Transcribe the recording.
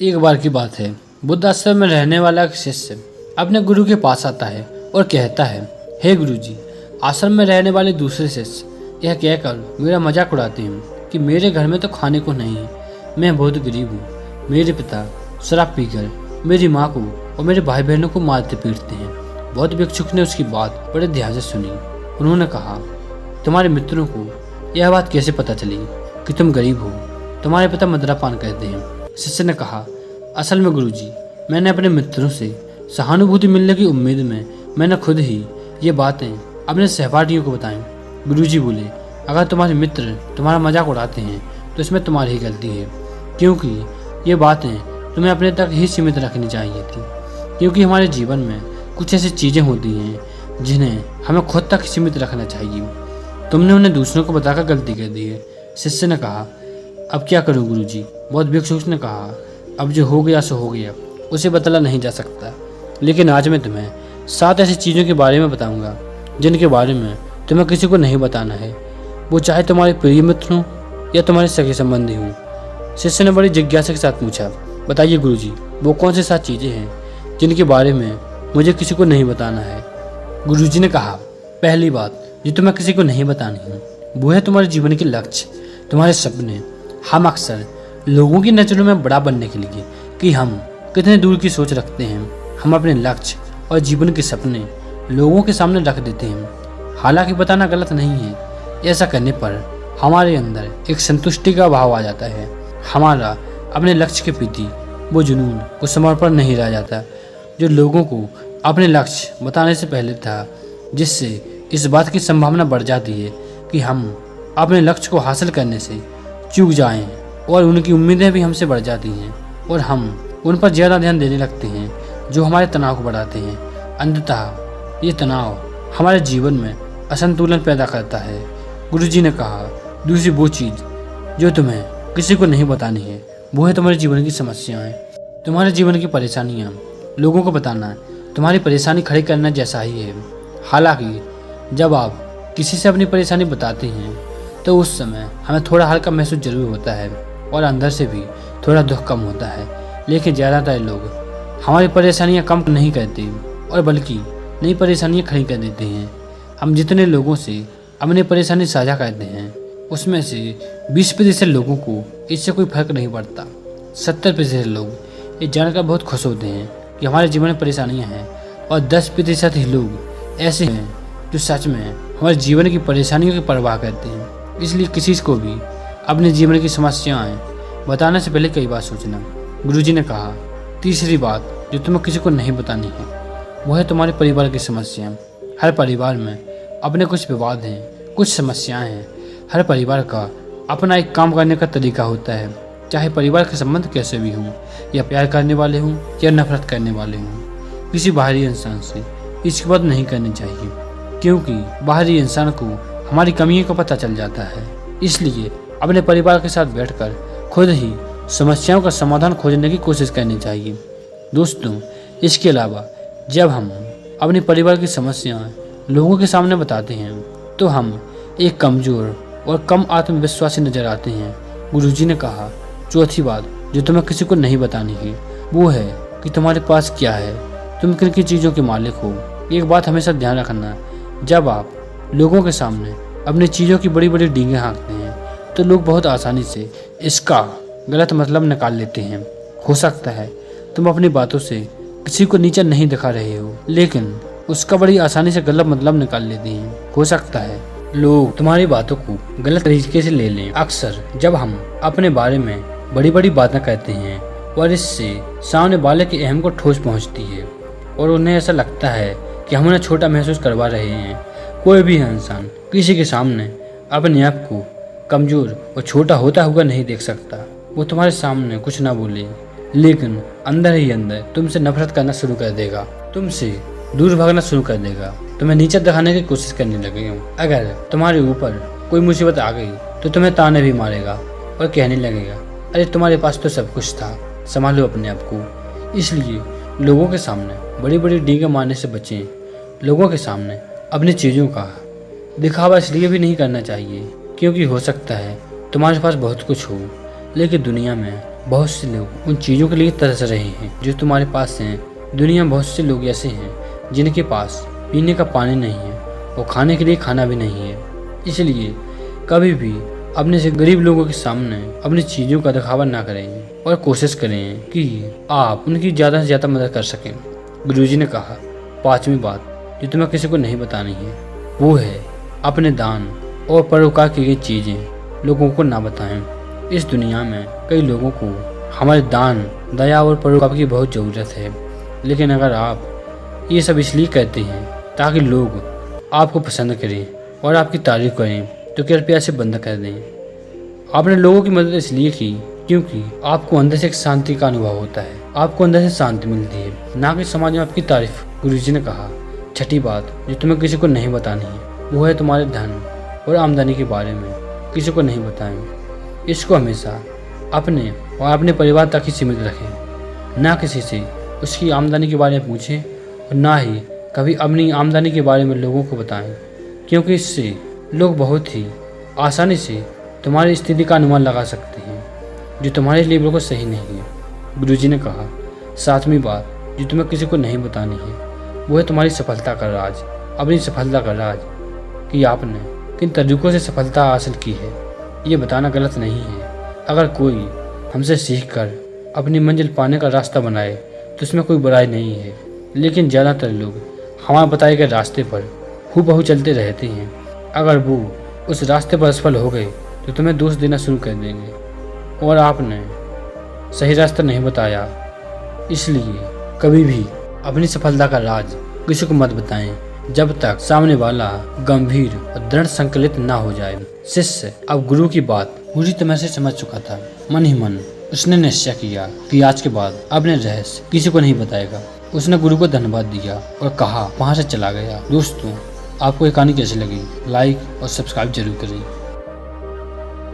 एक बार की बात है, बुद्ध आश्रम में रहने वाला एक शिष्य अपने गुरु के पास आता है और कहता है, हे गुरुजी, आश्रम में रहने वाले दूसरे शिष्य यह कहकर मेरा मजाक उड़ाते हैं कि मेरे घर में तो खाने को नहीं है, मैं बहुत गरीब हूँ। मेरे पिता शराब पीकर मेरी माँ को और मेरे भाई बहनों को मारते पीटते हैं। बौद्ध भिक्षुक ने उसकी बात बड़े ध्यान से सुनी। उन्होंने कहा, तुम्हारे मित्रों को यह बात कैसे पता चली कि तुम गरीब हो? तुम्हारे पिता मदिरापान करते हैं। शिष्य ने कहा, असल में गुरुजी, मैंने अपने मित्रों से सहानुभूति मिलने की उम्मीद में मैंने खुद ही ये बातें अपने सहपाठियों को बताएं। गुरुजी बोले, अगर तुम्हारे मित्र तुम्हारा मजाक उड़ाते हैं तो इसमें तुम्हारी ही गलती है, क्योंकि ये बातें तुम्हें अपने तक ही सीमित रखनी चाहिए थी। क्योंकि हमारे जीवन में कुछ ऐसी चीज़ें होती हैं जिन्हें हमें खुद तक सीमित रखना चाहिए। तुमने उन्हें दूसरों को बताकर गलती कर दी है। शिष्य ने कहा, अब क्या करूं गुरुजी? बौद्ध भिक्षुक ने कहा, अब जो हो गया सो हो गया, उसे बदला नहीं जा सकता। लेकिन आज मैं तुम्हें 7 ऐसी चीज़ों के बारे में बताऊंगा जिनके बारे में तुम्हें किसी को नहीं बताना है, वो चाहे तुम्हारे प्रिय मित्र हों या तुम्हारे सगे संबंधी हों। शिष्य ने बड़ी जिज्ञासा के साथ पूछा, बताइए गुरुजी, वो कौन सी 7 चीज़ें हैं जिनके बारे में मुझे किसी को नहीं बताना है? गुरुजी ने कहा, पहली बात जो तुम्हें किसी को नहीं बतानी है वो है तुम्हारे जीवन के लक्ष्य, तुम्हारे सपने। हम अक्सर लोगों की नज़रों में बड़ा बनने के लिए कि हम कितने दूर की सोच रखते हैं, हम अपने लक्ष्य और जीवन के सपने लोगों के सामने रख देते हैं। हालांकि बताना गलत नहीं है। ऐसा करने पर हमारे अंदर एक संतुष्टि का भाव आ जाता है। हमारा अपने लक्ष्य के प्रति वो जुनून, वो समर्पण नहीं रह जाता जो लोगों को अपने लक्ष्य बताने से पहले था, जिससे इस बात की संभावना बढ़ जाती है कि हम अपने लक्ष्य को हासिल करने से चूक जाएं और उनकी उम्मीदें भी हमसे बढ़ जाती हैं और हम उन पर ज़्यादा ध्यान देने लगते हैं जो हमारे तनाव को बढ़ाते हैं। अंततः ये तनाव हमारे जीवन में असंतुलन पैदा करता है। गुरुजी ने कहा, दूसरी वो चीज़ जो तुम्हें किसी को नहीं बतानी है वो है तुम्हारे जीवन की समस्याएं, तुम्हारे जीवन की परेशानियां। लोगों को बताना तुम्हारी परेशानी खड़ी करना जैसा ही है। हालांकि जब आप किसी से अपनी परेशानी बताते हैं तो उस समय हमें थोड़ा हल्का महसूस जरूर होता है और अंदर से भी थोड़ा दुख कम होता है। लेकिन ज़्यादातर लोग हमारी परेशानियां कम नहीं करते और बल्कि नई परेशानियां खड़ी कर देते हैं। हम जितने लोगों से अपनी परेशानी साझा करते हैं उसमें से 20% लोगों को इससे कोई फर्क नहीं पड़ता। 70% लोग ये जानकर बहुत खुश होते हैं कि हमारे जीवन में परेशानियाँ हैं और 10% ही लोग ऐसे हैं जो सच में हमारे जीवन की परेशानियों की परवाह करते हैं। इसलिए किसी को भी अपने जीवन की समस्याएं बताने से पहले कई बार सोचना। गुरुजी ने कहा, तीसरी बात जो तुम्हें किसी को नहीं बतानी है वो है तुम्हारे परिवार की समस्याएं। हर परिवार में अपने कुछ विवाद हैं, कुछ समस्याएं हैं। हर परिवार का अपना एक काम करने का तरीका होता है, चाहे परिवार के संबंध कैसे भी हों, या प्यार करने वाले हों या नफरत करने वाले हों। किसी बाहरी इंसान से इसकी बात नहीं करनी चाहिए, क्योंकि बाहरी इंसान को हमारी कमियों का पता चल जाता है। इसलिए अपने परिवार के साथ बैठकर खुद ही समस्याओं का समाधान खोजने की कोशिश करनी चाहिए। दोस्तों, इसके अलावा जब हम अपने परिवार की समस्याएं लोगों के सामने बताते हैं तो हम एक कमज़ोर और कम आत्मविश्वासी नजर आते हैं। गुरुजी ने कहा, चौथी बात जो तुम्हें किसी को नहीं बतानी है वो है कि तुम्हारे पास क्या है, तुम किन किन चीज़ों के मालिक हो। एक बात हमेशा ध्यान रखना, जब आप लोगों के सामने अपनी चीज़ों की बड़ी बड़ी डींगें हाँकते हैं तो लोग बहुत आसानी से इसका गलत मतलब निकाल लेते हैं। हो सकता है तुम अपनी बातों से किसी को नीचा नहीं दिखा रहे हो, लेकिन उसका बड़ी आसानी से गलत मतलब निकाल लेते हैं। हो सकता है लोग तुम्हारी बातों को गलत तरीके से ले लें। अक्सर जब हम अपने बारे में बड़ी बड़ी बातें कहते हैं और इससे सामने वाले के अहम को ठोस पहुंचती है और उन्हें ऐसा लगता है कि हम उन्हें छोटा महसूस करवा रहे हैं। कोई भी इंसान किसी के सामने अपने आप को कमज़ोर और छोटा होता हुआ नहीं देख सकता। वो तुम्हारे सामने कुछ ना बोले, लेकिन अंदर ही अंदर तुमसे नफरत करना शुरू कर देगा, तुमसे दूर भागना शुरू कर देगा, तुम्हें नीचे दिखाने की कोशिश करने लगेगा। अगर तुम्हारे ऊपर कोई मुसीबत आ गई तो तुम्हें ताने भी मारेगा और कहने लगेगा, अरे तुम्हारे पास तो सब कुछ था, संभालो अपने आप को। इसलिए लोगों के सामने बड़ी बड़ी डींगे मारने से बचें। लोगों के सामने अपनी चीज़ों का दिखावा इसलिए भी नहीं करना चाहिए क्योंकि हो सकता है तुम्हारे पास बहुत कुछ हो, लेकिन दुनिया में बहुत से लोग उन चीज़ों के लिए तरस रहे हैं जो तुम्हारे पास हैं। दुनिया में बहुत से लोग ऐसे हैं जिनके पास पीने का पानी नहीं है और खाने के लिए खाना भी नहीं है। इसलिए कभी भी अपने से गरीब लोगों के सामने अपनी चीज़ों का दिखावा ना करें और कोशिश करें कि आप उनकी ज़्यादा से ज़्यादा मदद कर सकें। गुरुजी ने कहा, 5वीं बात जो तुम्हें किसी को नहीं बतानी है वो है अपने दान और परोपकार की गई चीज़ें लोगों को ना बताएं। इस दुनिया में कई लोगों को हमारे दान, दया और परोपकार की बहुत ज़रूरत है, लेकिन अगर आप ये सब इसलिए कहते हैं ताकि लोग आपको पसंद करें और आपकी तारीफ करें तो कृपया इसे बंद कर दें। आपने लोगों की मदद इसलिए की क्योंकि आपको अंदर से एक शांति का अनुभव होता है, आपको अंदर से शांति मिलती है, ना कि समाज में आपकी तारीफ। गुरुजी ने कहा, 6ठी बात जो तुम्हें किसी को नहीं बतानी है वो है तुम्हारे धन और आमदनी के बारे में किसी को नहीं बताएं। इसको हमेशा अपने और अपने परिवार तक ही सीमित रखें, ना किसी से उसकी आमदनी के बारे में पूछें और ना ही कभी अपनी आमदनी के बारे में लोगों को बताएं, क्योंकि इससे लोग बहुत ही आसानी से तुम्हारी स्थिति का अनुमान लगा सकते हैं जो तुम्हारे लिए बिल्कुल सही नहीं है। गुरुजी ने कहा, 7वीं बात जो तुम्हें किसी को नहीं बतानी है वो है तुम्हारी सफलता का राज। अपनी सफलता का राज कि आपने किन तरीकों से सफलता हासिल की है ये बताना गलत नहीं है। अगर कोई हमसे सीख कर अपनी मंजिल पाने का रास्ता बनाए तो इसमें कोई बुराई नहीं है, लेकिन ज़्यादातर लोग हमारे बताए गए रास्ते पर हूबहू चलते रहते हैं। अगर वो उस रास्ते पर असफल हो गए तो तुम्हें दोष देना शुरू कर देंगे और आपने सही रास्ता नहीं बताया। इसलिए कभी भी अपनी सफलता का राज किसी को मत बताएं जब तक सामने वाला गंभीर और दृढ़ संकलित ना हो जाए। शिष्य अब गुरु की बात पूरी तरह से समझ चुका था। मन ही मन उसने निश्चय किया कि आज के बाद अपने रहस्य किसी को नहीं बताएगा। उसने गुरु को धन्यवाद दिया और कहा वहाँ से चला गया। दोस्तों, आपको ये कहानी कैसी लगी? लाइक और सब्सक्राइब जरूर करें।